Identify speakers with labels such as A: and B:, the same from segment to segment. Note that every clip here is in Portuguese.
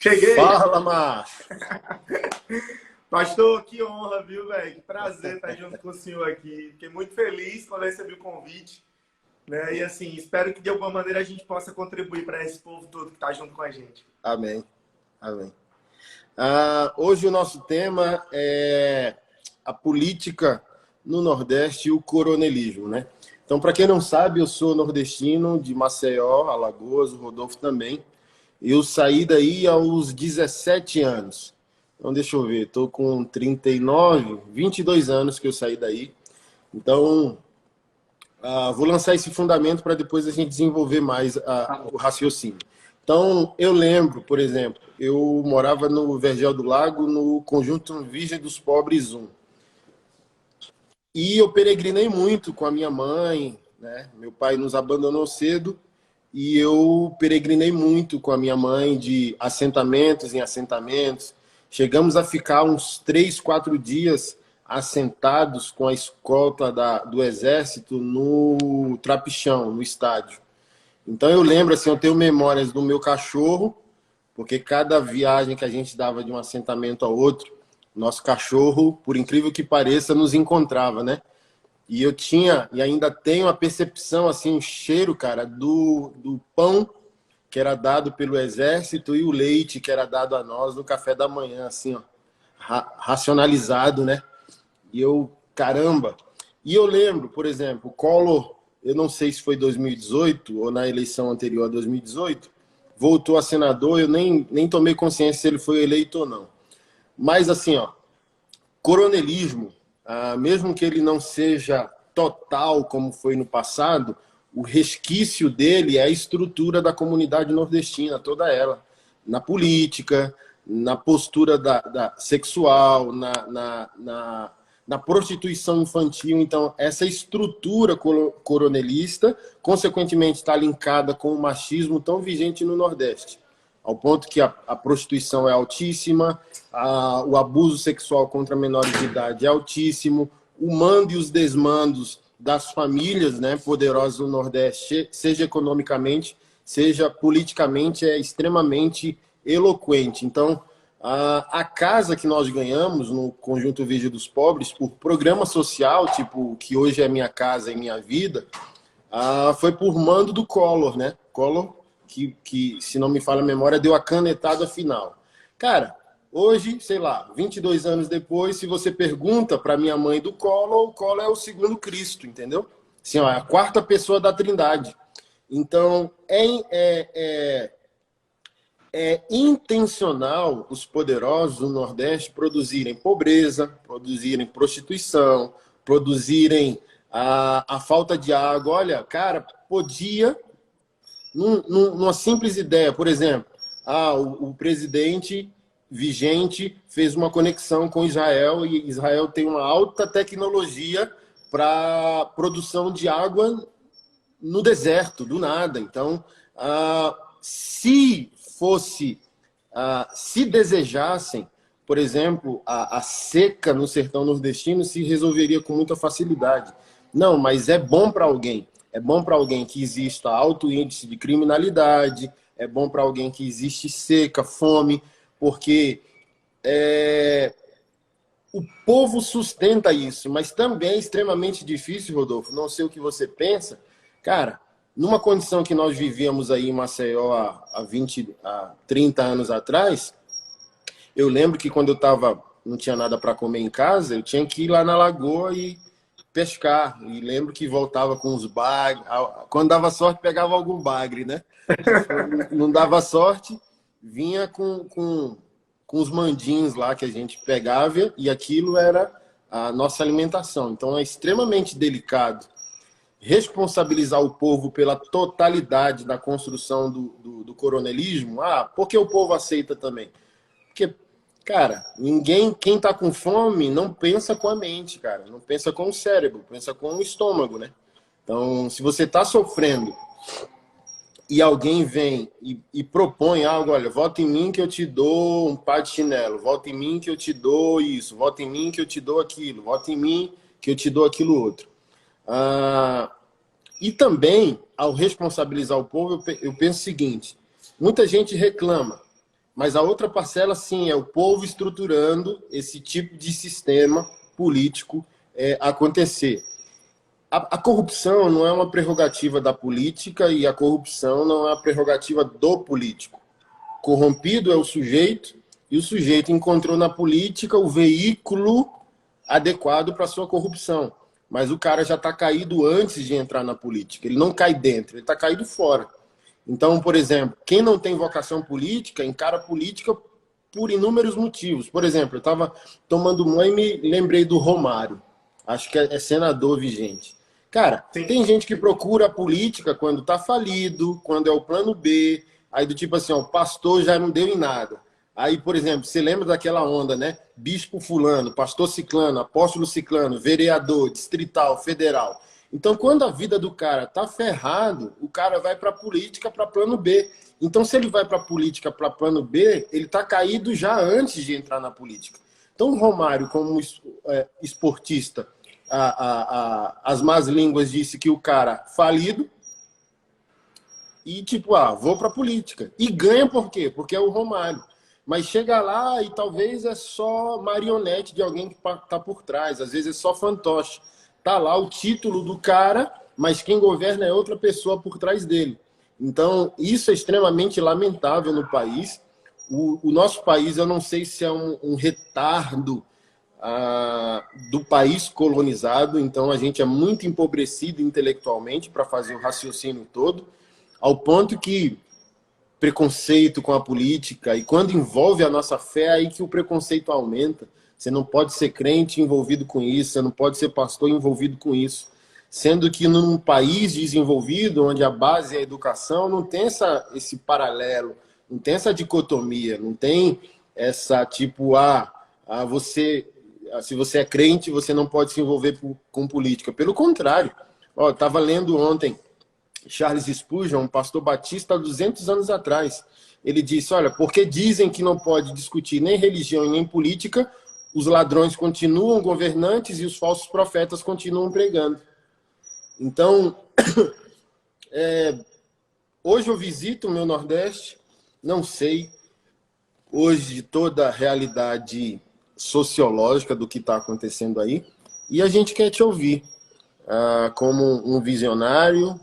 A: Cheguei!
B: Fala, Márcio.
A: Pastor, que honra, viu, velho? Que prazer estar junto com o senhor aqui. Fiquei muito feliz quando recebi o convite, né? E assim, espero que de alguma maneira a gente possa contribuir para esse povo todo que está junto com a gente.
B: Amém. Amém. Hoje o nosso tema é a política no Nordeste e o coronelismo, né? Então, para quem não sabe, eu sou nordestino de Maceió, Alagoas, o Rodolfo também. Eu saí daí aos 17 anos. Então, deixa eu ver, estou com 39, 22 anos que eu saí daí. Então, vou lançar esse fundamento para depois a gente desenvolver mais o raciocínio. Então, eu lembro, por exemplo, eu morava no Vergel do Lago, no Conjunto Virgem dos Pobres 1. E eu peregrinei muito com a minha mãe, né? Meu pai nos abandonou cedo e eu peregrinei muito com a minha mãe de assentamentos em assentamentos. Chegamos a ficar uns 3, 4 dias assentados com a escolta do Exército no Trapichão, no estádio. Então eu lembro, assim, eu tenho memórias do meu cachorro, porque cada viagem que a gente dava de um assentamento ao outro, nosso cachorro, por incrível que pareça, nos encontrava, né? E eu tinha, e ainda tenho a percepção, assim, um cheiro, cara, do pão que era dado pelo Exército e o leite que era dado a nós no café da manhã, assim, ó, racionalizado, né? E eu, caramba. E eu lembro, por exemplo, o Collor, eu não sei se foi 2018 ou na eleição anterior a 2018, voltou a senador, eu nem tomei consciência se ele foi eleito ou não. Mas, assim, ó, coronelismo, mesmo que ele não seja total como foi no passado, o resquício dele é a estrutura da comunidade nordestina, toda ela. Na política, na postura sexual, na prostituição infantil. Então, essa estrutura coronelista, consequentemente, está linkada com o machismo tão vigente no Nordeste, ao ponto que a prostituição é altíssima, o abuso sexual contra menores de idade é altíssimo, o mando e os desmandos das famílias, né, poderosas do Nordeste, seja economicamente, seja politicamente, é extremamente eloquente. Então, a casa que nós ganhamos no Conjunto Virgem dos Pobres, por programa social, tipo, que hoje é Minha Casa e Minha Vida, foi por mando do Collor, né? Collor, que, se não me falha a memória, deu a canetada final. Cara, hoje, sei lá, 22 anos depois, se você pergunta para minha mãe do Collor, o Collor é o segundo Cristo, entendeu? Assim, ó, é a quarta pessoa da Trindade. Então, é intencional os poderosos do Nordeste produzirem pobreza, produzirem prostituição, produzirem a falta de água. Olha, cara, podia, numa simples ideia, por exemplo, o presidente vigente fez uma conexão com Israel e Israel tem uma alta tecnologia para produção de água no deserto, do nada. Então, se desejassem, por exemplo, a seca no sertão nordestino se resolveria com muita facilidade. Não, mas é bom para alguém. É bom para alguém que exista alto índice de criminalidade, é bom para alguém que existe seca, fome, porque o povo sustenta isso, mas também é extremamente difícil, Rodolfo, não sei o que você pensa, cara, numa condição que nós vivíamos aí em Maceió há 30 anos atrás, eu lembro que quando não tinha nada para comer em casa, eu tinha que ir lá na lagoa e pescar. E lembro que voltava com os bagres. Quando dava sorte, pegava algum bagre, né? Quando não dava sorte, vinha com os mandins lá que a gente pegava e aquilo era a nossa alimentação. Então é extremamente delicado responsabilizar o povo pela totalidade da construção do coronelismo. Por que o povo aceita também? Porque, cara, quem tá com fome não pensa com a mente, cara, não pensa com o cérebro, pensa com o estômago, né? Então, se você tá sofrendo e alguém vem e propõe algo, olha, vota em mim que eu te dou um par de chinelo, vota em mim que eu te dou isso, vota em mim que eu te dou aquilo, vota em mim que eu te dou aquilo outro. E também, ao responsabilizar o povo, eu penso o seguinte, muita gente reclama, Mas a outra parcela, sim, é o povo estruturando esse tipo de sistema político acontecer. A corrupção não é uma prerrogativa da política e a corrupção não é uma prerrogativa do político. Corrompido é o sujeito e o sujeito encontrou na política o veículo adequado para a sua corrupção. Mas o cara já está caído antes de entrar na política. Ele não cai dentro, ele está caído fora. Então, por exemplo, quem não tem vocação política, encara a política por inúmeros motivos. Por exemplo, eu estava tomando banho e me lembrei do Romário. Acho que é senador vigente. Cara,
A: Sim.
B: tem gente que procura a política quando está falido, quando é o plano B, aí do tipo assim, ó, o pastor já não deu em nada. Aí, por exemplo, você lembra daquela onda, né? Bispo fulano, pastor ciclano, apóstolo ciclano, vereador, distrital, federal. Então, quando a vida do cara tá ferrado, o cara vai para a política, para plano B. Então, se ele vai para a política, para plano B, ele tá caído já antes de entrar na política. Então, o Romário, como esportista, as más línguas disse que o cara falido e tipo, vou para a política. E ganha por quê? Porque é o Romário. Mas chega lá e talvez é só marionete de alguém que tá por trás. Às vezes é só fantoche. Tá lá o título do cara, mas quem governa é outra pessoa por trás dele. Então, isso é extremamente lamentável no país. O nosso país, eu não sei se é um retardo do país colonizado, então a gente é muito empobrecido intelectualmente para fazer o raciocínio todo, ao ponto que preconceito com a política, e quando envolve a nossa fé, é aí que o preconceito aumenta. Você não pode ser crente envolvido com isso, você não pode ser pastor envolvido com isso. Sendo que num país desenvolvido, onde a base é a educação, não tem esse paralelo, não tem essa dicotomia, não tem essa tipo, se você é crente, você não pode se envolver com política. Pelo contrário, eu estava lendo ontem Charles Spurgeon, um pastor batista há 200 anos atrás. Ele disse, olha, porque dizem que não pode discutir nem religião e nem política, os ladrões continuam governantes e os falsos profetas continuam pregando. Então, hoje eu visito o meu Nordeste, não sei hoje toda a realidade sociológica do que está acontecendo aí, e a gente quer te ouvir como um visionário.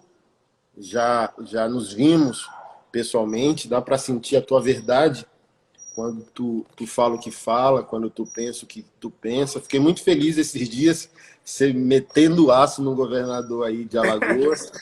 B: Já nos vimos pessoalmente, dá para sentir a tua verdade quando tu fala o que fala, quando tu pensa o que tu pensa. Fiquei muito feliz esses dias, você metendo aço no governador aí de Alagoas.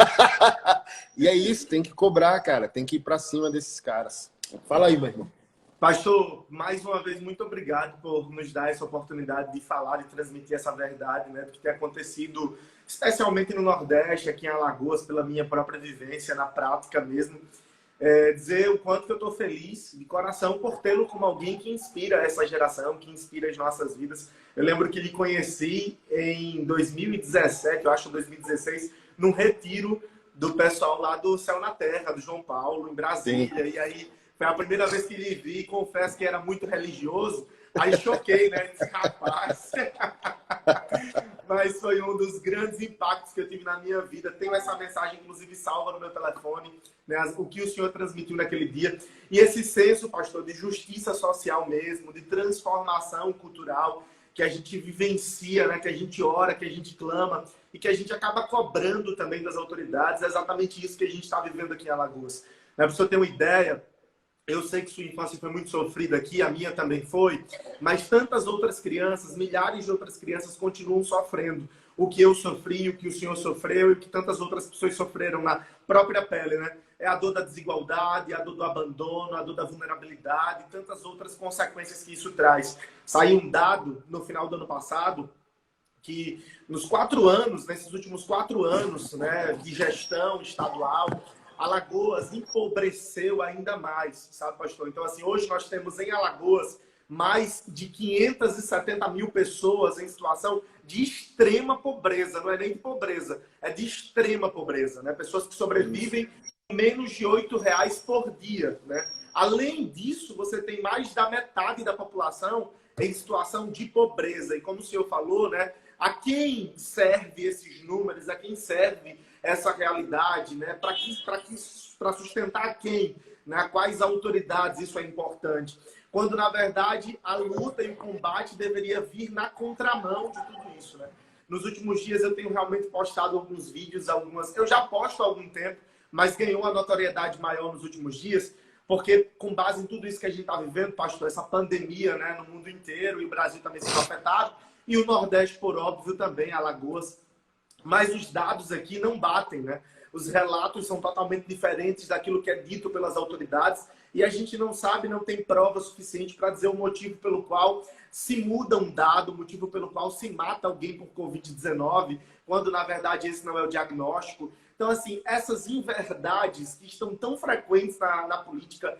B: E é isso, tem que cobrar, cara, tem que ir para cima desses caras. Fala aí, meu irmão.
A: Pastor, mais uma vez, muito obrigado por nos dar essa oportunidade de falar, de transmitir essa verdade, né, do que tem acontecido, especialmente no Nordeste, aqui em Alagoas, pela minha própria vivência, na prática mesmo. Dizer o quanto que eu estou feliz, de coração, por tê-lo como alguém que inspira essa geração, que inspira as nossas vidas. Eu lembro que lhe conheci em 2017, eu acho 2016, num retiro do pessoal lá do Céu na Terra, do João Paulo, em Brasília. Sim. E aí foi a primeira vez que lhe vi, confesso que era muito religioso. Aí choquei, né? Disse, rapaz. Mas foi um dos grandes impactos que eu tive na minha vida. Tenho essa mensagem, inclusive, salva no meu telefone, né? O que o senhor transmitiu naquele dia. E esse senso, pastor, de justiça social mesmo, de transformação cultural, que a gente vivencia, né? Que a gente ora, que a gente clama e que a gente acaba cobrando também das autoridades. É exatamente isso que a gente está vivendo aqui em Alagoas. Para o senhor ter uma ideia, eu sei que sua infância foi muito sofrida aqui, a minha também foi, mas tantas outras crianças, milhares de outras crianças continuam sofrendo o que eu sofri, o que o senhor sofreu e o que tantas outras pessoas sofreram na própria pele, né? É a dor da desigualdade, a dor do abandono, a dor da vulnerabilidade e tantas outras consequências que isso traz. Saiu um dado no final do ano passado que nos 4 anos, nesses últimos 4 anos, né, de gestão estadual, Alagoas empobreceu ainda mais, sabe, pastor? Então, assim, hoje nós temos em Alagoas mais de 570 mil pessoas em situação de extrema pobreza. Não é nem de pobreza, é de extrema pobreza, né? Pessoas que sobrevivem com menos de R$8 por dia, né? Além disso, você tem mais da metade da população em situação de pobreza. E como o senhor falou, né? A quem serve esses números? A quem serve essa realidade, né? Para sustentar quem né? Quais autoridades, isso é importante. Quando, na verdade, a luta e o combate deveria vir na contramão de tudo isso, né? Nos últimos dias eu tenho realmente postado alguns vídeos, eu já posto há algum tempo, mas ganhou uma notoriedade maior nos últimos dias, porque com base em tudo isso que a gente está vivendo, pastor, essa pandemia, né, no mundo inteiro, e o Brasil também sendo afetado, e o Nordeste, por óbvio, também, Alagoas. Mas os dados aqui não batem, né? Os relatos são totalmente diferentes daquilo que é dito pelas autoridades e a gente não sabe, não tem prova suficiente para dizer o motivo pelo qual se muda um dado, o motivo pelo qual se mata alguém por Covid-19, quando na verdade esse não é o diagnóstico. Então, assim, essas inverdades que estão tão frequentes na política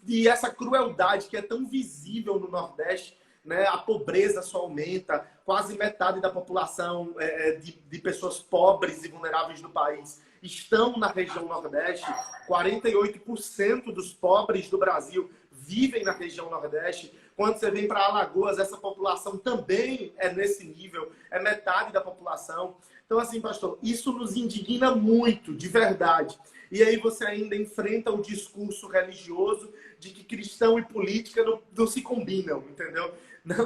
A: e essa crueldade que é tão visível no Nordeste, né? A pobreza só aumenta, quase metade da população de pessoas pobres e vulneráveis do país estão na região Nordeste, 48% dos pobres do Brasil vivem na região Nordeste. Quando você vem para Alagoas, essa população também é nesse nível, é metade da população. Então, assim, pastor, isso nos indigna muito, de verdade. E aí você ainda enfrenta o discurso religioso de que cristão e política não se combinam, entendeu?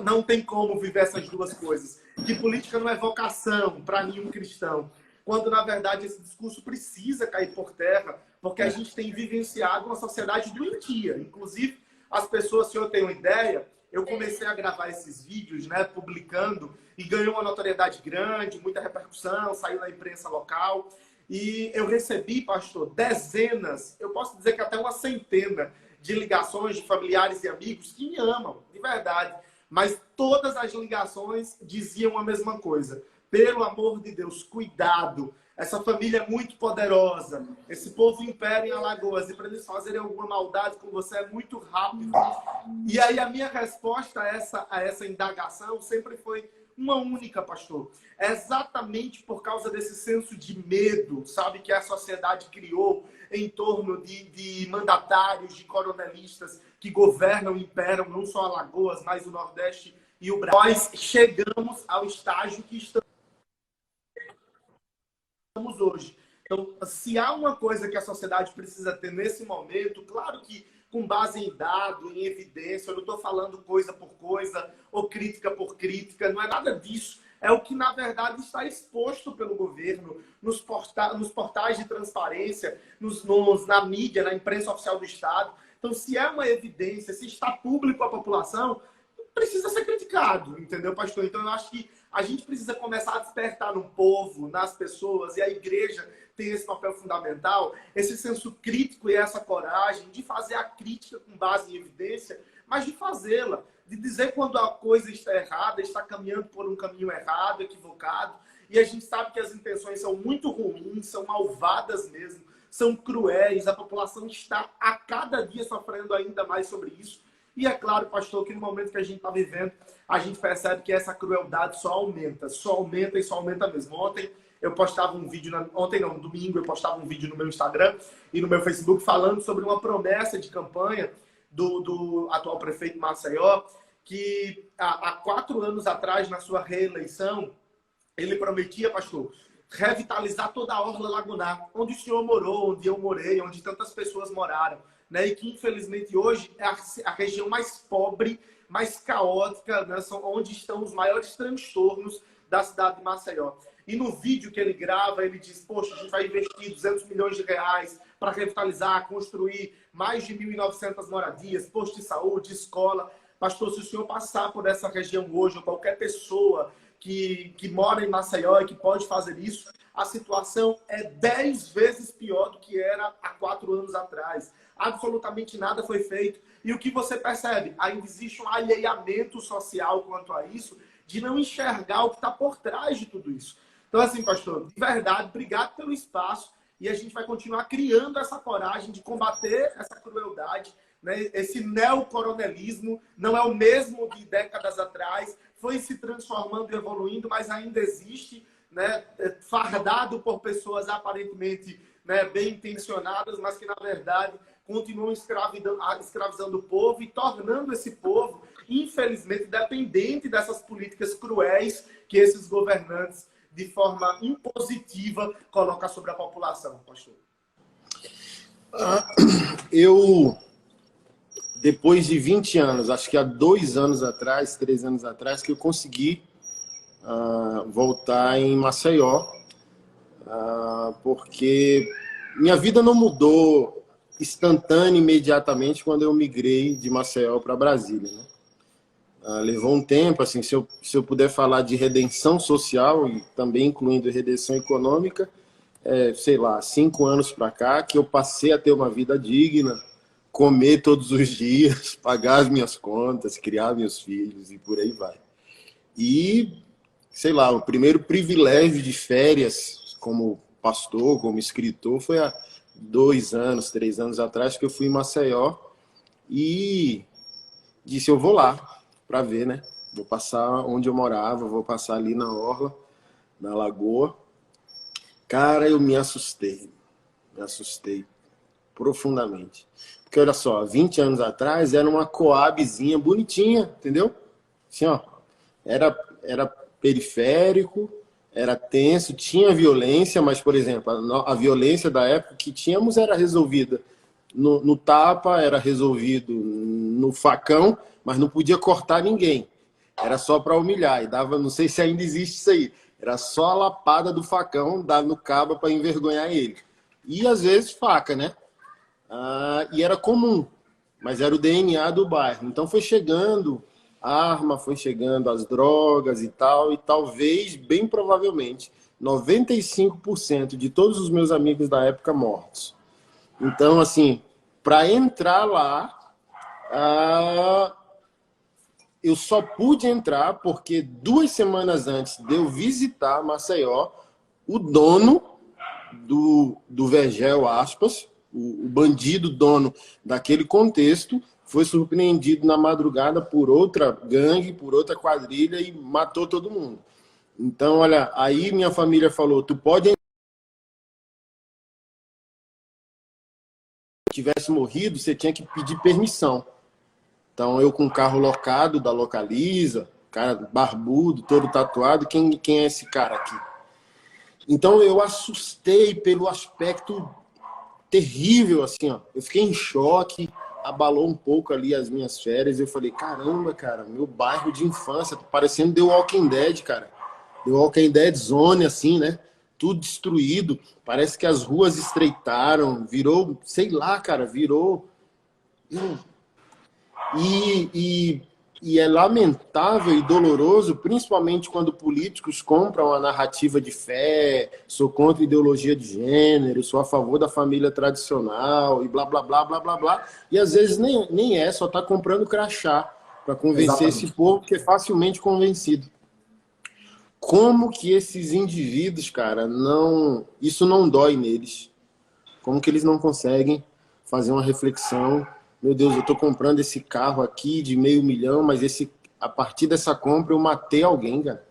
A: Não tem como viver essas duas coisas. Que política não é vocação para nenhum cristão. Quando, na verdade, esse discurso precisa cair por terra, porque a gente tem vivenciado uma sociedade doentia. Inclusive, as pessoas, se eu tenho uma ideia, eu comecei a gravar esses vídeos, né, publicando, e ganhou uma notoriedade grande, muita repercussão, saiu na imprensa local. E eu recebi, pastor, dezenas, eu posso dizer que até uma centena de ligações de familiares e amigos que me amam, de verdade. Mas todas as ligações diziam a mesma coisa. Pelo amor de Deus, cuidado. Essa família é muito poderosa. Esse povo impera em Alagoas. E para eles fazerem alguma maldade com você é muito rápido. E aí a minha resposta a essa indagação sempre foi uma única, pastor. É exatamente por causa desse senso de medo, sabe, que a sociedade criou em torno de mandatários, de coronelistas que governam e imperam não só Alagoas, mas o Nordeste e o Brasil. Nós chegamos ao estágio que estamos hoje. Então, se há uma coisa que a sociedade precisa ter nesse momento, claro que com base em dado, em evidência, eu não estou falando coisa por coisa ou crítica por crítica, não é nada disso. É o que, na verdade, está exposto pelo governo nos portais de transparência, na mídia, na imprensa oficial do Estado. Então, se é uma evidência, se está público à população, precisa ser criticado, entendeu, pastor? Então, eu acho que a gente precisa começar a despertar no povo, nas pessoas, e a igreja tem esse papel fundamental, esse senso crítico e essa coragem de fazer a crítica com base em evidência, mas de fazê-la, de dizer quando a coisa está errada, está caminhando por um caminho errado, equivocado, e a gente sabe que as intenções são muito ruins, são malvadas mesmo, são cruéis, a população está a cada dia sofrendo ainda mais sobre isso. E é claro, pastor, que no momento que a gente está vivendo, a gente percebe que essa crueldade só aumenta e só aumenta mesmo. Ontem eu postava um vídeo, domingo eu postava um vídeo no meu Instagram e no meu Facebook falando sobre uma promessa de campanha do atual prefeito Maceió, que há 4 anos atrás, na sua reeleição, ele prometia, pastor, revitalizar toda a orla lagunar, onde o senhor morou, onde eu morei, onde tantas pessoas moraram, né? E que, infelizmente, hoje é a região mais pobre, mais caótica, né? Onde estão os maiores transtornos da cidade de Maceió. E no vídeo que ele grava, ele diz, poxa, a gente vai investir 200 milhões de reais para revitalizar, construir mais de 1.900 moradias, posto de saúde, escola. Pastor, se o senhor passar por essa região hoje, ou qualquer pessoa que mora em Maceió e que pode fazer isso, a situação é 10 vezes pior do que era há 4 anos atrás. Absolutamente nada foi feito. E o que você percebe? Ainda existe um alheamento social quanto a isso, de não enxergar o que está por trás de tudo isso. Então, assim, pastor, de verdade, obrigado pelo espaço. E a gente vai continuar criando essa coragem de combater essa crueldade, né? Esse neocoronelismo não é o mesmo de décadas atrás, foi se transformando e evoluindo, mas ainda existe, né? Fardado por pessoas aparentemente, né, bem intencionadas, mas que, na verdade, continuam escravizando o povo e tornando esse povo, infelizmente, dependente dessas políticas cruéis que esses governantes, de forma impositiva, colocam sobre a população, pastor.
B: Eu, depois de 20 anos, acho que há 2 anos atrás, 3 anos atrás, que eu consegui voltar em Maceió, porque minha vida não mudou instantânea, imediatamente, quando eu migrei de Maceió para Brasília, né? Levou um tempo, assim, se eu puder falar de redenção social e também incluindo redenção econômica, sei lá, 5 anos para cá, que eu passei a ter uma vida digna, comer todos os dias, pagar as minhas contas, criar meus filhos e por aí vai. E, sei lá, o primeiro privilégio de férias como pastor, como escritor, foi há 2 anos, 3 anos atrás, que eu fui em Maceió e disse, eu vou lá para ver, né? Vou passar onde eu morava, vou passar ali na orla, na lagoa. Cara, eu me assustei profundamente. Porque olha só, 20 anos atrás era uma coabzinha bonitinha, entendeu? Assim, ó, era periférico, era tenso, tinha violência, mas, por exemplo, a violência da época que tínhamos era resolvida no tapa, era resolvido no facão, mas não podia cortar ninguém. Era só para humilhar. E dava, não sei se ainda existe isso aí. Era só a lapada do facão, dar no cabo para envergonhar ele. E às vezes faca, né? E era comum, mas era o DNA do bairro. Então foi chegando a arma, foi chegando as drogas e tal, e talvez, bem provavelmente, 95% de todos os meus amigos da época mortos. Então, assim, para entrar lá, eu só pude entrar porque 2 semanas antes de eu visitar Maceió, o dono do Vergel, aspas, o bandido dono daquele contexto, foi surpreendido na madrugada por outra gangue, por outra quadrilha e matou todo mundo. Então, olha, aí minha família falou, tu pode... Se tivesse morrido, você tinha que pedir permissão. Então, eu com o carro locado da Localiza, cara barbudo, todo tatuado, quem é esse cara aqui? Então, eu assustei pelo aspecto terrível, assim, ó. Eu fiquei em choque, abalou um pouco ali as minhas férias. Eu falei, caramba, cara, meu bairro de infância, tá parecendo The Walking Dead, cara. The Walking Dead Zone, assim, né? Tudo destruído. Parece que as ruas estreitaram, virou, sei lá, cara, virou... E é lamentável e doloroso, principalmente quando políticos compram a narrativa de fé, sou contra a ideologia de gênero, sou a favor da família tradicional e blá, blá, blá, blá, blá, blá. E às vezes nem só está comprando crachá para convencer esse povo que é facilmente convencido. Como que esses indivíduos, cara, isso não dói neles? Como que eles não conseguem fazer uma reflexão? Meu Deus, eu estou comprando esse carro aqui de $500 mil, mas a partir dessa compra eu matei alguém, cara.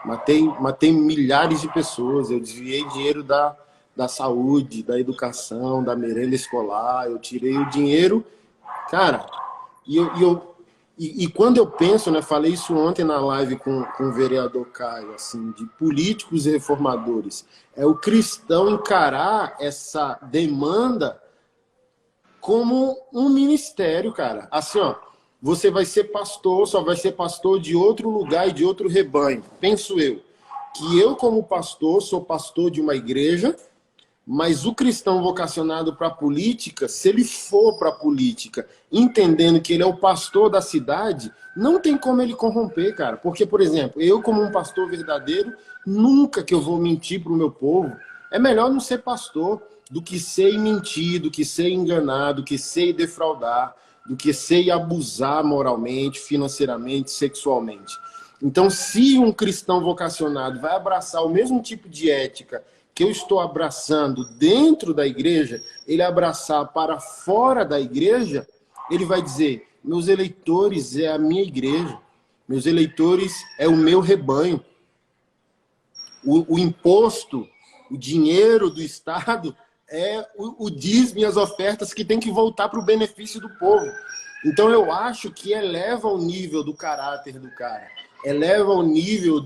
B: Matei milhares de pessoas. Eu desviei dinheiro da saúde, da educação, da merenda escolar. Eu tirei o dinheiro, cara. E quando eu penso, né, falei isso ontem na live com o vereador Caio, assim, de políticos e reformadores, é o cristão encarar essa demanda como um ministério, cara. Assim, ó, você vai ser pastor, só vai ser pastor de outro lugar e de outro rebanho. Penso eu, que eu como pastor, sou pastor de uma igreja, mas o cristão vocacionado para a política, se ele for para a política entendendo que ele é o pastor da cidade, não tem como ele corromper, cara. Porque, por exemplo, eu como um pastor verdadeiro, nunca que eu vou mentir para o meu povo. É melhor não ser pastor do que ser mentir, do que ser enganar, do que ser defraudar, do que ser abusar moralmente, financeiramente, sexualmente. Então, se um cristão vocacionado vai abraçar o mesmo tipo de ética que eu estou abraçando dentro da igreja, ele abraçar para fora da igreja, ele vai dizer, meus eleitores é a minha igreja, meus eleitores é o meu rebanho. O imposto, o dinheiro do Estado é o dízimo e as ofertas que tem que voltar para o benefício do povo. Então eu acho que eleva o nível do caráter do cara, eleva o nível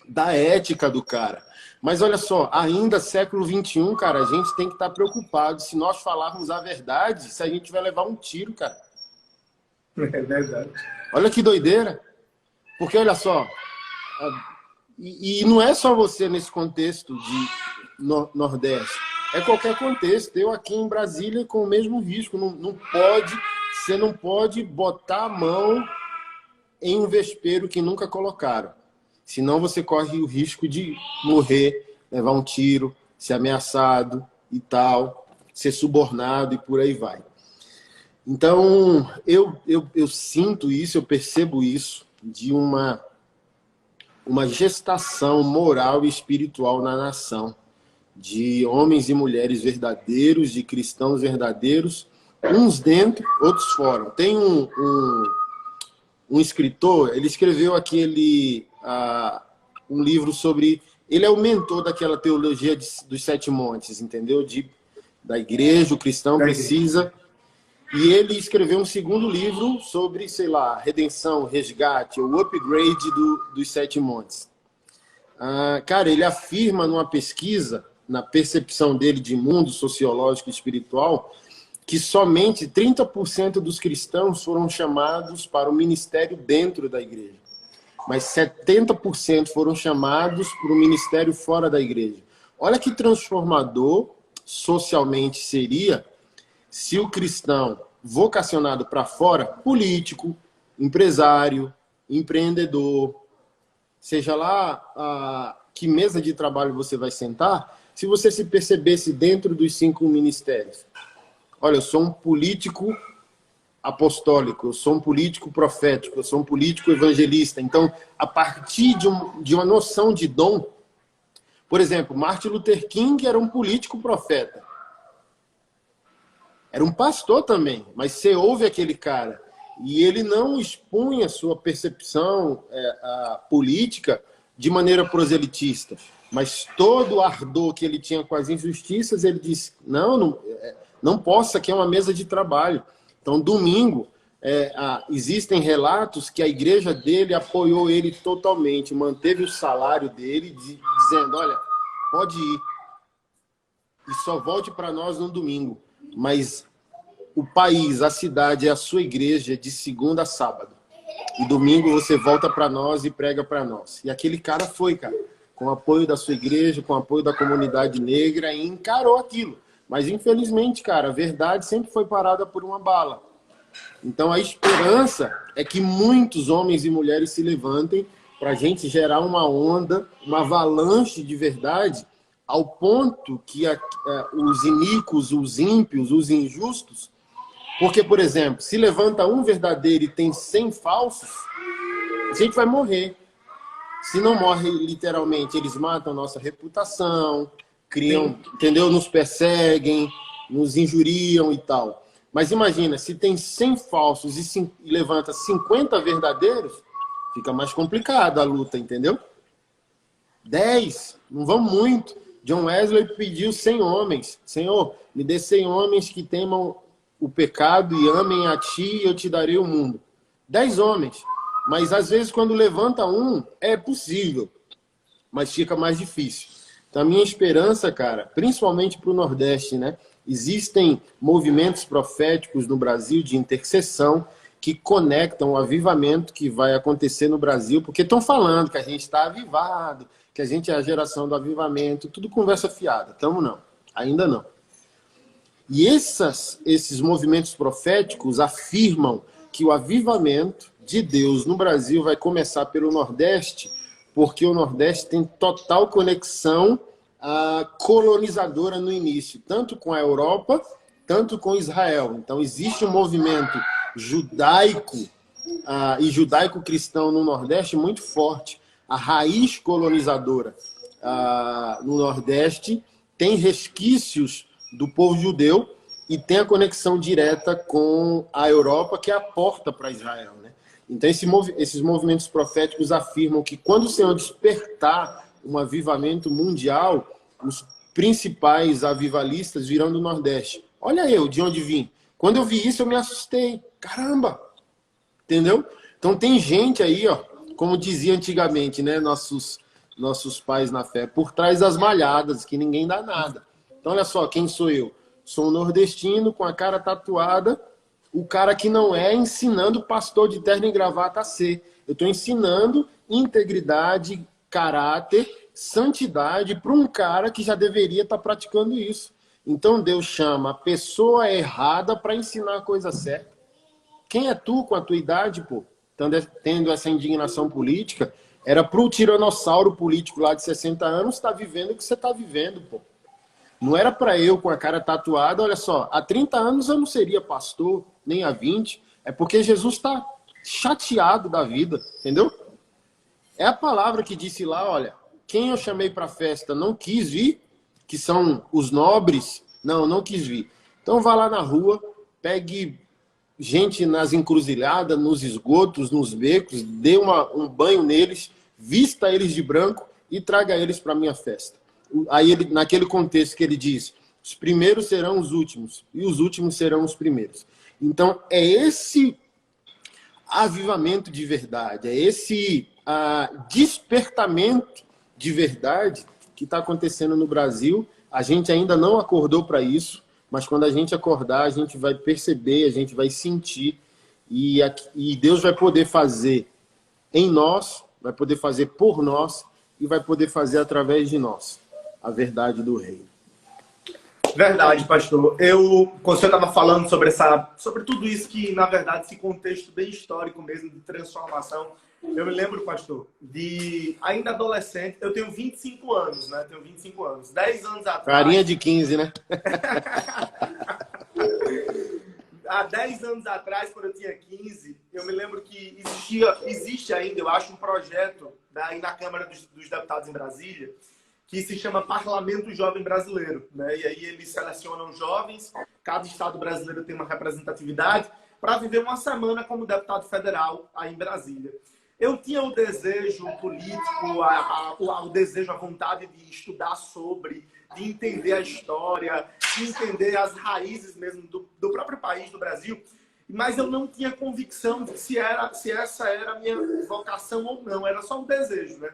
B: da ética do cara. Mas olha só, ainda século XXI, cara, a gente tem que estar preocupado se nós falarmos a verdade, se a gente vai levar um tiro, cara.
A: É verdade.
B: Olha que doideira. Porque olha só, e não é só você nesse contexto de Nordeste, é qualquer contexto. Eu aqui em Brasília com o mesmo risco. Você não pode botar a mão em um vespeiro que nunca colocaram. Senão você corre o risco de morrer, levar um tiro, ser ameaçado e tal, ser subornado e por aí vai. Então, eu sinto isso, eu percebo isso de uma gestação moral e espiritual na nação, de homens e mulheres verdadeiros, de cristãos verdadeiros, uns dentro, outros fora. Tem um escritor, ele escreveu um livro sobre... Ele é o mentor daquela teologia dos 7 montes, entendeu? Da igreja, o cristão precisa... E ele escreveu um segundo livro sobre, sei lá, redenção, resgate, o upgrade dos 7 montes. Cara, ele afirma numa pesquisa, na percepção dele de mundo sociológico e espiritual, que somente 30% dos cristãos foram chamados para o ministério dentro da igreja. Mas 70% foram chamados para o ministério fora da igreja. Olha que transformador socialmente seria se o cristão vocacionado para fora, político, empresário, empreendedor, seja lá que mesa de trabalho você vai sentar, se você se percebesse dentro dos 5 ministérios. Olha, eu sou um político apostólico, eu sou um político profético, eu sou um político evangelista. Então, a partir de uma noção de dom, por exemplo, Martin Luther King era um político profeta. Era um pastor também, mas você ouve aquele cara e ele não expunha sua percepção política de maneira proselitista, mas todo o ardor que ele tinha com as injustiças, ele disse, não posso, aqui é uma mesa de trabalho. Então, domingo, existem relatos que a igreja dele apoiou ele totalmente, manteve o salário dele, dizendo, olha, pode ir, e só volte para nós no domingo. Mas o país, a cidade, é a sua igreja de segunda a sábado. E domingo você volta para nós e prega para nós. E aquele cara foi, cara, com o apoio da sua igreja, com o apoio da comunidade negra, e encarou aquilo. Mas, infelizmente, cara, a verdade sempre foi parada por uma bala. Então, a esperança é que muitos homens e mulheres se levantem para a gente gerar uma onda, uma avalanche de verdade, ao ponto que os iníquos, os ímpios, os injustos... Porque, por exemplo, se levanta um verdadeiro e tem 100 falsos, a gente vai morrer. Se não morre literalmente, eles matam nossa reputação, criam, entendeu? Nos perseguem, nos injuriam e tal. Mas imagina, se tem 100 falsos e levanta 50 verdadeiros, fica mais complicada a luta, entendeu? 10, não vão muito. John Wesley pediu 100 homens. Senhor, me dê 100 homens que temam o pecado e amem a ti, e eu te darei o mundo. 10 homens. Mas às vezes quando levanta um, é possível. Mas fica mais difícil. Então a minha esperança, cara, principalmente para o Nordeste, né? Existem movimentos proféticos no Brasil de intercessão que conectam o avivamento que vai acontecer no Brasil, porque estão falando que a gente está avivado, que a gente é a geração do avivamento, tudo conversa fiada. Tamo não. Ainda não. E esses movimentos proféticos afirmam que o avivamento de Deus no Brasil vai começar pelo Nordeste, porque o Nordeste tem total conexão colonizadora no início, tanto com a Europa, tanto com Israel. Então, existe um movimento judaico e judaico-cristão no Nordeste muito forte. A raiz colonizadora no Nordeste tem resquícios do povo judeu e tem a conexão direta com a Europa, que é a porta para Israel, né? Então, esses movimentos proféticos afirmam que quando o Senhor despertar um avivamento mundial, os principais avivalistas virão do Nordeste. Olha eu, de onde vim. Quando eu vi isso, eu me assustei. Caramba! Entendeu? Então, tem gente aí, ó, como dizia antigamente, né, nossos nossos pais na fé, por trás das malhadas, que ninguém dá nada. Então, olha só, quem sou eu? Sou um nordestino com a cara tatuada, o cara que não é ensinando pastor de terno e gravata a ser. Eu estou ensinando integridade, caráter, santidade para um cara que já deveria estar praticando isso. Então Deus chama a pessoa errada para ensinar a coisa certa. Quem é tu com a tua idade, pô? Tendo essa indignação política, era para o tiranossauro político lá de 60 anos estar vivendo o que você está vivendo, pô. Não era para eu com a cara tatuada, olha só, há 30 anos eu não seria pastor, nem há 20, é porque Jesus está chateado da vida, entendeu? É a palavra que disse lá, olha, quem eu chamei para a festa não quis vir, que são os nobres, não quis vir. Então vá lá na rua, pegue gente nas encruzilhadas, nos esgotos, nos becos, dê um banho neles, vista eles de branco e traga eles para a minha festa. Aí, ele, naquele contexto que ele diz, os primeiros serão os últimos e os últimos serão os primeiros. Então, é esse avivamento de verdade, é esse despertamento de verdade que está acontecendo no Brasil. A gente ainda não acordou para isso, mas quando a gente acordar, a gente vai perceber, a gente vai sentir, e Deus vai poder fazer em nós, vai poder fazer por nós e vai poder fazer através de nós a verdade do reino.
A: Verdade, pastor. Quando você estava falando sobre tudo isso, que na verdade esse contexto bem histórico mesmo de transformação, eu me lembro, pastor, ainda adolescente, eu tenho 25 anos, né? 10 anos atrás.
B: Carinha de 15, né?
A: Há 10 anos atrás, quando eu tinha 15, eu me lembro que existe ainda, eu acho, um projeto aí na Câmara dos Deputados em Brasília, que se chama Parlamento Jovem Brasileiro, né? E aí eles selecionam jovens, cada estado brasileiro tem uma representatividade, para viver uma semana como deputado federal aí em Brasília. Eu tinha o desejo político, o desejo, a vontade de estudar sobre, de entender a história, de entender as raízes mesmo do próprio país, do Brasil, mas eu não tinha convicção de se essa era a minha vocação ou não, era só um desejo, né?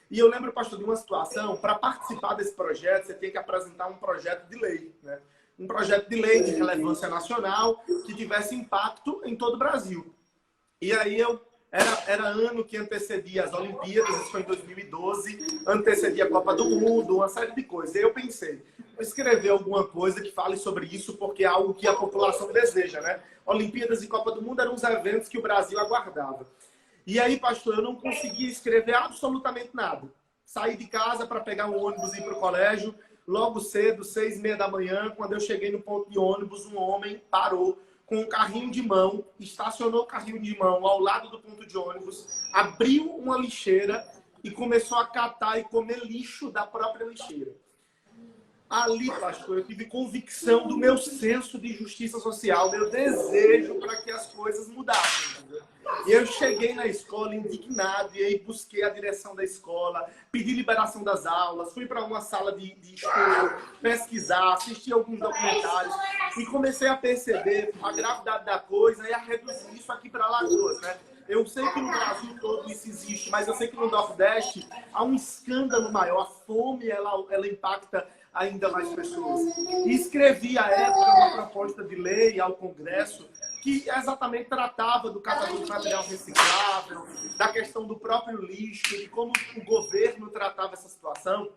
A: E eu lembro, pastor, de uma situação, para participar desse projeto, você tem que apresentar um projeto de lei, né? Um projeto de lei de relevância nacional que tivesse impacto em todo o Brasil. E aí era ano que antecedia as Olimpíadas, isso foi em 2012, antecedia a Copa do Mundo, uma série de coisas. E aí eu pensei, vou escrever alguma coisa que fale sobre isso, porque é algo que a população deseja, né? Olimpíadas e Copa do Mundo eram os eventos que o Brasil aguardava. E aí, pastor, eu não conseguia escrever absolutamente nada. Saí de casa para pegar um ônibus e ir para o colégio, logo cedo, 6h30 da manhã, quando eu cheguei no ponto de ônibus, um homem parou com um carrinho de mão, estacionou o carrinho de mão ao lado do ponto de ônibus, abriu uma lixeira e começou a catar e comer lixo da própria lixeira. Ali, pastor, eu tive convicção do meu senso de justiça social, meu desejo para que as coisas mudassem. Entendeu? E eu cheguei na escola indignado, e aí busquei a direção da escola, pedi liberação das aulas, fui para uma sala de estudo, pesquisar, assistir alguns documentários e comecei a perceber a gravidade da coisa e a reduzir isso aqui para Alagoas, né? Eu sei que no Brasil todo isso existe, mas eu sei que no Nordeste há um escândalo maior. A fome, ela impacta ainda mais pessoas. E escrevi, à época, uma proposta de lei ao Congresso que exatamente tratava do catador de material reciclável, da questão do próprio lixo, de como o governo tratava essa situação.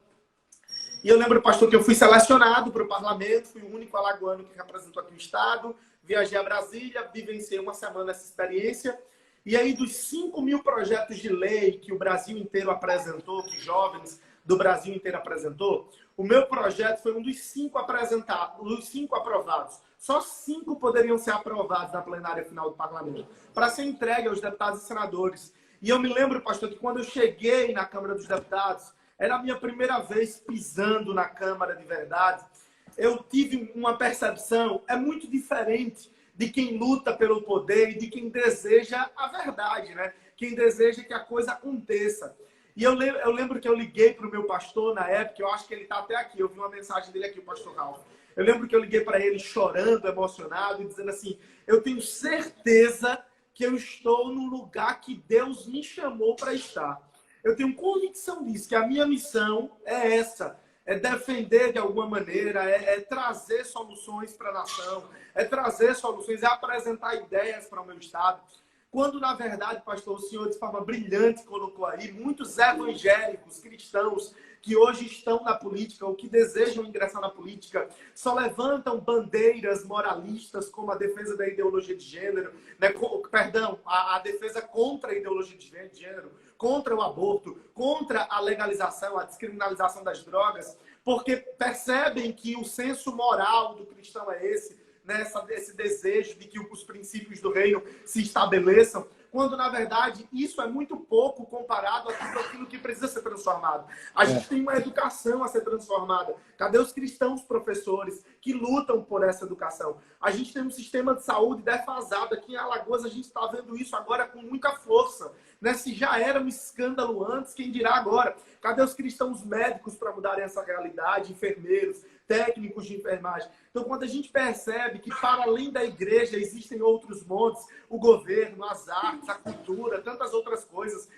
A: E eu lembro, pastor, que eu fui selecionado para o parlamento, fui o único alagoano que representou aqui o estado, viajei a Brasília, vivenciei uma semana essa experiência. E aí, dos 5.000 projetos de lei que o Brasil inteiro apresentou, que jovens do Brasil inteiro apresentou, o meu projeto foi um dos 5 apresentados, dos 5 aprovados. Só 5 poderiam ser aprovados na plenária final do parlamento, para ser entregue aos deputados e senadores. E eu me lembro, pastor, que quando eu cheguei na Câmara dos Deputados, era a minha primeira vez pisando na Câmara de verdade, eu tive uma percepção, é muito diferente de quem luta pelo poder e de quem deseja a verdade, né? Quem deseja que a coisa aconteça. E eu lembro que eu liguei para o meu pastor na época, eu acho que ele está até aqui, eu vi uma mensagem dele aqui, o pastor Ralf. Eu lembro que eu liguei para ele chorando, emocionado, e dizendo assim, eu tenho certeza que eu estou no lugar que Deus me chamou para estar. eu tenho convicção disso, que a minha missão é essa, é defender de alguma maneira, é trazer soluções para a nação, é trazer soluções, é apresentar ideias para o meu Estado. Quando, na verdade, pastor, o senhor de forma brilhante colocou aí, muitos evangélicos, cristãos, que hoje estão na política ou que desejam ingressar na política, só levantam bandeiras moralistas como a defesa da ideologia de gênero, né? Perdão, a defesa contra a ideologia de gênero, contra o aborto, contra a legalização, a descriminalização das drogas, porque percebem que o senso moral do cristão é esse, né? Esse desejo de que os princípios do reino se estabeleçam, quando, na verdade, isso é muito pouco comparado a tudo aquilo que precisa ser transformado. A gente tem uma educação a ser transformada. Cadê os cristãos professores que lutam por essa educação? A gente tem um sistema de saúde defasado. Aqui em Alagoas, a gente está vendo isso agora com muita força. Né? Se já era um escândalo antes, quem dirá agora? Cadê os cristãos médicos para mudarem essa realidade? Enfermeiros, técnicos de enfermagem. Então, quando a gente percebe que, para além da igreja, existem outros montes, o governo, as artes, a cultura, tantas outras coisas,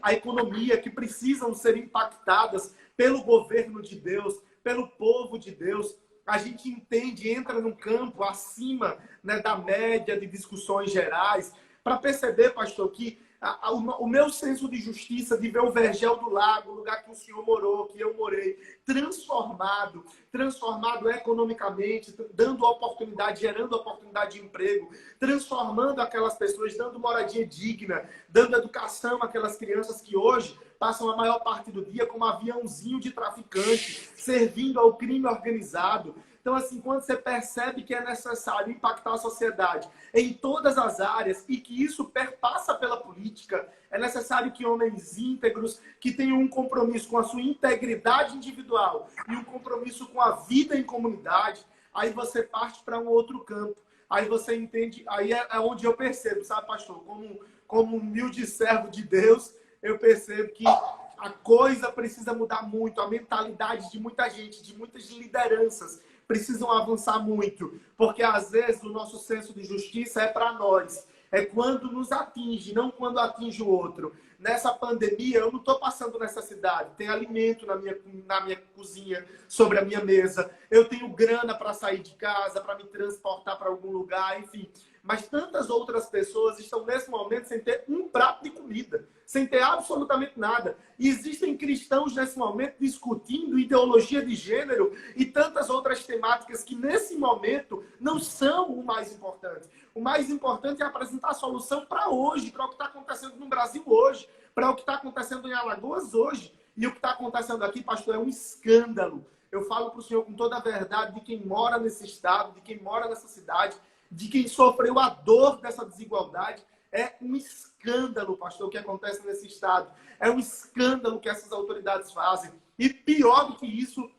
A: a economia, que precisam ser impactadas pelo governo de Deus, pelo povo de Deus, a gente entende, entra num campo acima, né, da média de discussões gerais, para perceber, pastor, que o meu senso de justiça de ver o Vergel do Lago, o lugar que o senhor morou, que eu morei, transformado economicamente, dando oportunidade, gerando oportunidade de emprego, transformando aquelas pessoas, dando moradia digna, dando educação àquelas crianças que hoje passam a maior parte do dia como aviãozinho de traficante, servindo ao crime organizado. Então, assim, quando você percebe que é necessário impactar a sociedade em todas as áreas e que isso perpassa pela política, é necessário que homens íntegros, que tenham um compromisso com a sua integridade individual e um compromisso com a vida em comunidade, aí você parte para um outro campo. Aí você entende, aí é onde eu percebo, sabe, pastor? Como um humilde servo de Deus, eu percebo que a coisa precisa mudar muito, a mentalidade de muita gente, de muitas lideranças, precisam avançar muito, porque às vezes o nosso senso de justiça é para nós, é quando nos atinge, não quando atinge o outro. Nessa pandemia, eu não estou passando necessidade, tem alimento na minha cozinha, sobre a minha mesa, eu tenho grana para sair de casa, para me transportar para algum lugar, enfim. Mas tantas outras pessoas estão nesse momento sem ter um prato de comida, sem ter absolutamente nada. E existem cristãos nesse momento discutindo ideologia de gênero e tantas outras temáticas que nesse momento não são o mais importante. O mais importante é apresentar a solução para hoje, para o que está acontecendo no Brasil hoje, para o que está acontecendo em Alagoas hoje. E o que está acontecendo aqui, pastor, é um escândalo. Eu falo para o senhor com toda a verdade de quem mora nesse estado, de quem mora nessa cidade, de quem sofreu a dor dessa desigualdade. É um escândalo, pastor, o que acontece nesse estado. É um escândalo que essas autoridades fazem. E pior do que isso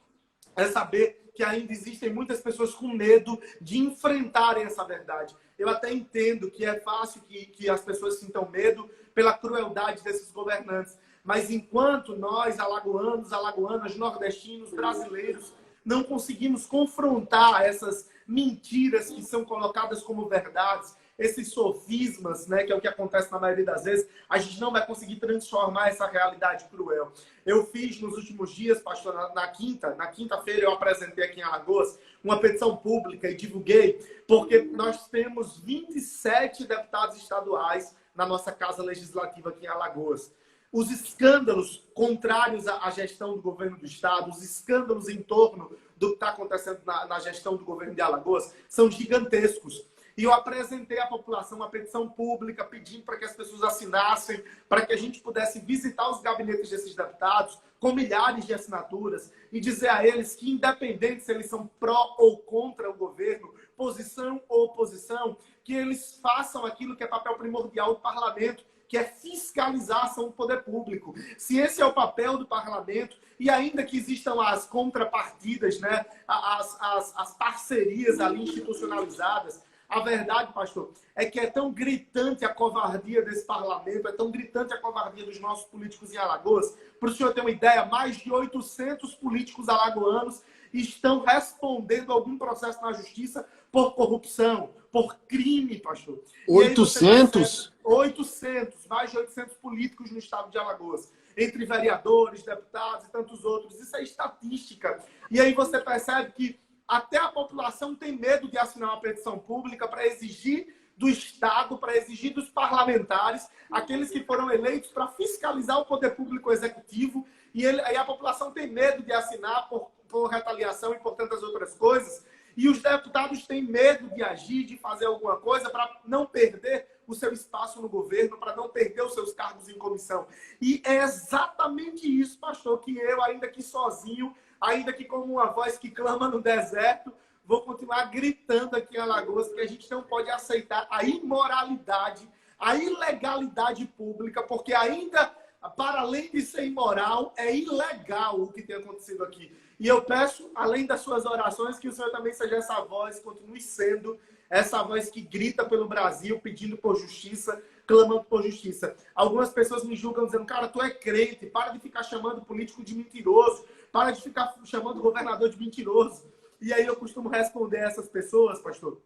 A: é saber que ainda existem muitas pessoas com medo de enfrentarem essa verdade. Eu até entendo que é fácil que as pessoas sintam medo pela crueldade desses governantes. Mas enquanto nós, alagoanos, alagoanas, nordestinos, brasileiros, não conseguimos confrontar essas mentiras que são colocadas como verdades, esses sofismas, né, que é o que acontece na maioria das vezes, a gente não vai conseguir transformar essa realidade cruel. Eu fiz nos últimos dias, pastor, na quinta-feira eu apresentei aqui em Alagoas uma petição pública e divulguei, porque nós temos 27 deputados estaduais na nossa Casa Legislativa aqui em Alagoas. Os escândalos contrários à gestão do governo do estado, os escândalos em torno do que está acontecendo na gestão do governo de Alagoas são gigantescos. E eu apresentei à população uma petição pública pedindo para que as pessoas assinassem, para que a gente pudesse visitar os gabinetes desses deputados com milhares de assinaturas e dizer a eles que, independente se eles são pró ou contra o governo, posição ou oposição, que eles façam aquilo que é papel primordial do parlamento, que é fiscalizar a ação do poder público. Se esse é o papel do parlamento, e ainda que existam as contrapartidas, né, as parcerias ali institucionalizadas, a verdade, pastor, é que é tão gritante a covardia desse parlamento, é tão gritante a covardia dos nossos políticos em Alagoas. Para o senhor ter uma ideia, mais de 800 políticos alagoanos estão respondendo a algum processo na justiça por corrupção, por crime, pastor.
B: 800?
A: 800, mais de 800 políticos no estado de Alagoas. entre vereadores, deputados e tantos outros. Isso é estatística. E aí você percebe que até a população tem medo de assinar uma petição pública para exigir do Estado, para exigir dos parlamentares, aqueles que foram eleitos para fiscalizar o poder público executivo, e aí a população tem medo de assinar por retaliação e por tantas outras coisas, e os deputados têm medo de agir, de fazer alguma coisa para não perder o seu espaço no governo, para não perder os seus cargos em comissão. E é exatamente isso, pastor, que eu, ainda que sozinho, ainda que como uma voz que clama no deserto, vou continuar gritando aqui em Alagoas, porque a gente não pode aceitar a imoralidade, a ilegalidade pública, porque ainda, para além de ser imoral, é ilegal o que tem acontecido aqui. E eu peço, além das suas orações, que o Senhor também seja essa voz, continue sendo essa voz que grita pelo Brasil, pedindo por justiça, clamando por justiça. Algumas pessoas me julgam dizendo, cara, tu é crente, para de ficar chamando político de mentiroso, para de ficar chamando governador de mentiroso. E aí eu costumo responder a essas pessoas, pastor,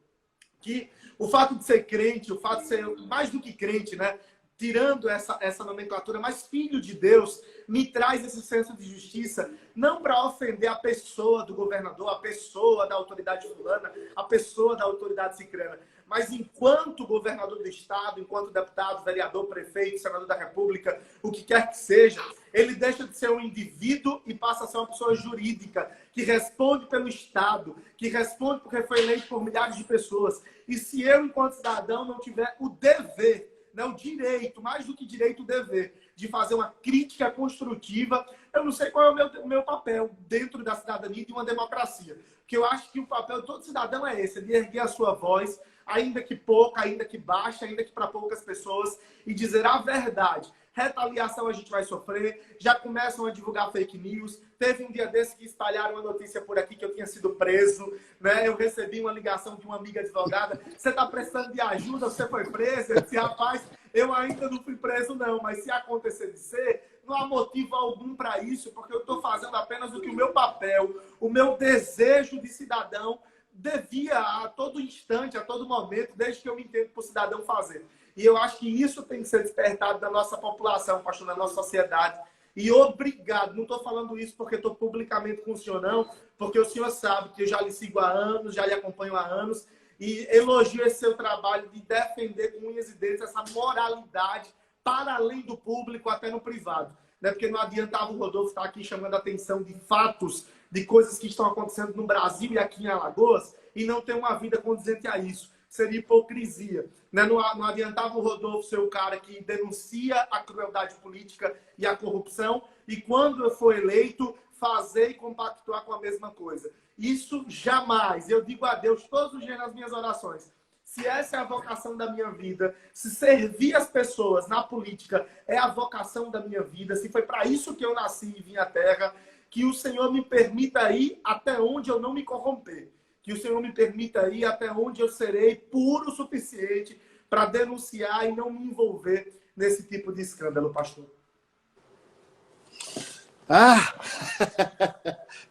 A: que o fato de ser crente, o fato de ser mais do que crente, né? Tirando essa nomenclatura, mas filho de Deus, me traz esse senso de justiça, não para ofender a pessoa do governador, a pessoa da autoridade fulana, a pessoa da autoridade cicrana, mas enquanto governador do Estado, enquanto deputado, vereador, prefeito, senador da República, o que quer que seja, ele deixa de ser um indivíduo e passa a ser uma pessoa jurídica, que responde pelo Estado, que responde porque foi eleito por milhares de pessoas. E se eu, enquanto cidadão, não tiver o dever, né, o direito, mais do que direito, o dever, de fazer uma crítica construtiva, eu não sei qual é o meu papel dentro da cidadania de uma democracia. Porque eu acho que o papel de todo cidadão é esse, de erguer a sua voz, ainda que pouca, ainda que baixa, ainda que para poucas pessoas, e dizer a verdade. Retaliação a gente vai sofrer, já começam a divulgar fake news. Teve um dia desse que espalharam uma notícia por aqui que eu tinha sido preso, né? Eu recebi uma ligação de uma amiga advogada, você está precisando de ajuda, você foi preso? Eu disse, rapaz, eu ainda não fui preso não, mas se acontecer de ser, não há motivo algum para isso, porque eu estou fazendo apenas o que o meu papel, o meu desejo de cidadão devia a todo instante, a todo momento, desde que eu me entendo por cidadão fazer. E eu acho que isso tem que ser despertado da nossa população, pastor, da nossa sociedade. E obrigado, não estou falando isso porque estou publicamente com o senhor, não, porque o senhor sabe que eu já lhe sigo há anos, já lhe acompanho há anos, e elogio esse seu trabalho de defender com unhas e dentes essa moralidade para além do público, até no privado. Né? Porque não adiantava o Rodolfo estar aqui chamando a atenção de fatos, de coisas que estão acontecendo no Brasil e aqui em Alagoas, e não ter uma vida condizente a isso. Seria hipocrisia. Né? Não adiantava o Rodolfo ser o cara que denuncia a crueldade política e a corrupção, e quando eu for eleito, fazer e compactuar com a mesma coisa. Isso jamais. Eu digo a Deus todos os dias nas minhas orações. Se essa é a vocação da minha vida, se servir as pessoas na política é a vocação da minha vida, se foi para isso que eu nasci e vim à Terra, que o Senhor me permita ir até onde eu não me corromper. Que o Senhor me permita ir até onde eu serei puro o suficiente para denunciar e não me envolver nesse tipo de escândalo, pastor.
B: Ah!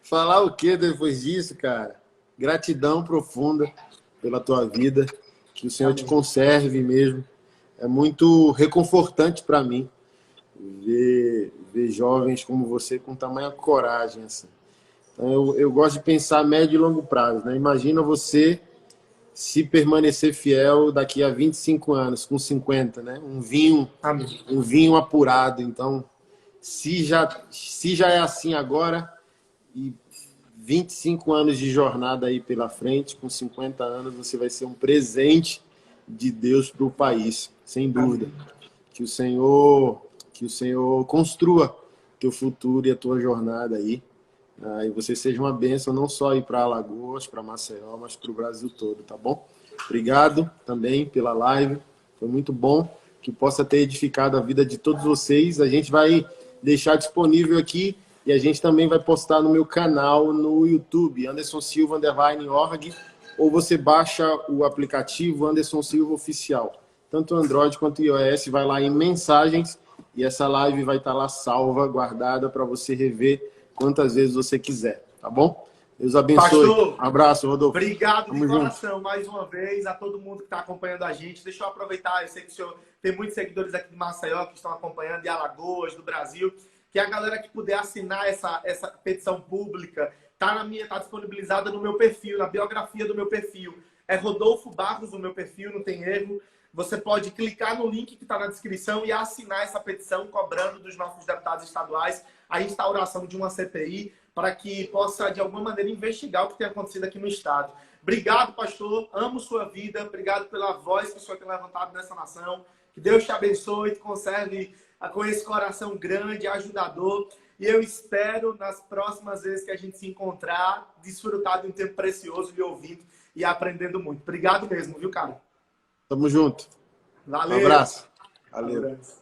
B: Falar o que depois disso, cara? Gratidão profunda pela tua vida. Que o Senhor te conserve mesmo. É muito reconfortante para mim ver jovens como você com tamanha coragem. Assim. Então, eu gosto de pensar a médio e longo prazo. Né? Imagina você se permanecer fiel daqui a 25 anos, com 50, né? Um vinho apurado. Então, se já é assim agora, e 25 anos de jornada aí pela frente, com 50 anos, você vai ser um presente de Deus para o país, sem dúvida. Que o Senhor construa teu futuro e a tua jornada aí. E você seja uma bênção não só aí para Alagoas, para Maceió, mas para o Brasil todo, tá bom? Obrigado também pela live, foi muito bom, que possa ter edificado a vida de todos vocês. A gente vai deixar disponível aqui e a gente também vai postar no meu canal no YouTube, Anderson Silva _org, ou você baixa o aplicativo Anderson Silva Oficial, tanto Android quanto iOS, vai lá em mensagens e essa live vai estar lá salva, guardada para você rever quantas vezes você quiser, tá bom? Deus abençoe.
A: Pastor,
B: Abraço, Rodolfo.
A: obrigado
B: Tamo
A: de
B: junto.
A: coração mais uma vez a todo mundo que está acompanhando a gente. Deixa eu aproveitar, eu sei que o senhor tem muitos seguidores aqui de Maceió que estão acompanhando, de Alagoas, do Brasil, que a galera que puder assinar essa petição pública tá disponibilizada no meu perfil, na biografia do meu perfil. É Rodolfo Barros o meu perfil, não tem erro. Você pode clicar no link que está na descrição e assinar essa petição cobrando dos nossos deputados estaduais a instauração de uma CPI para que possa, de alguma maneira, investigar o que tem acontecido aqui no Estado. Obrigado, pastor. Amo sua vida. Obrigado pela voz que o senhor tem levantado nessa nação. Que Deus te abençoe e te conserve com esse coração grande, ajudador. E eu espero, nas próximas vezes que a gente se encontrar, desfrutar de um tempo precioso lhe ouvindo e aprendendo muito. Obrigado mesmo, viu, cara?
B: Tamo junto.
A: Valeu.
B: Um abraço. Valeu.
A: Um abraço.